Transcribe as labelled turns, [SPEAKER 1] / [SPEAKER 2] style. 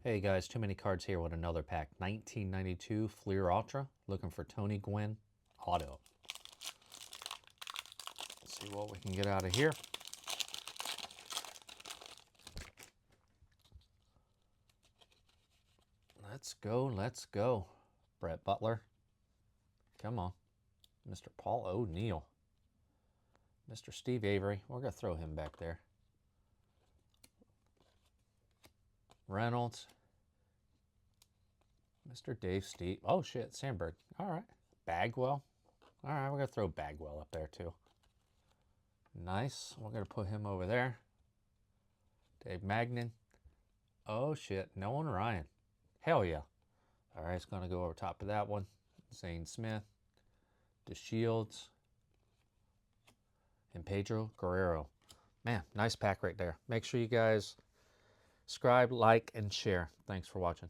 [SPEAKER 1] Hey guys, too many cards here with another pack. 1992 Fleer Ultra. Looking for Tony Gwynn auto. Let's see what we can get out of here. Let's go, let's go. Brett Butler. Come on. Mr. Paul O'Neill. Mr. Steve Avery. We're going to throw him back there. Reynolds. Mr. Dave Steve. Oh shit, Sandberg. All right. Bagwell. All right, we're going to throw Bagwell up there too. Nice. We're going to put him over there. Dave Magnan. Oh shit, Nolan Ryan. Hell yeah. All right, it's going to go over top of that one. Zane Smith. DeShields. And Pedro Guerrero. Man, nice pack right there. Make sure you guys subscribe, like, and share. Thanks for watching.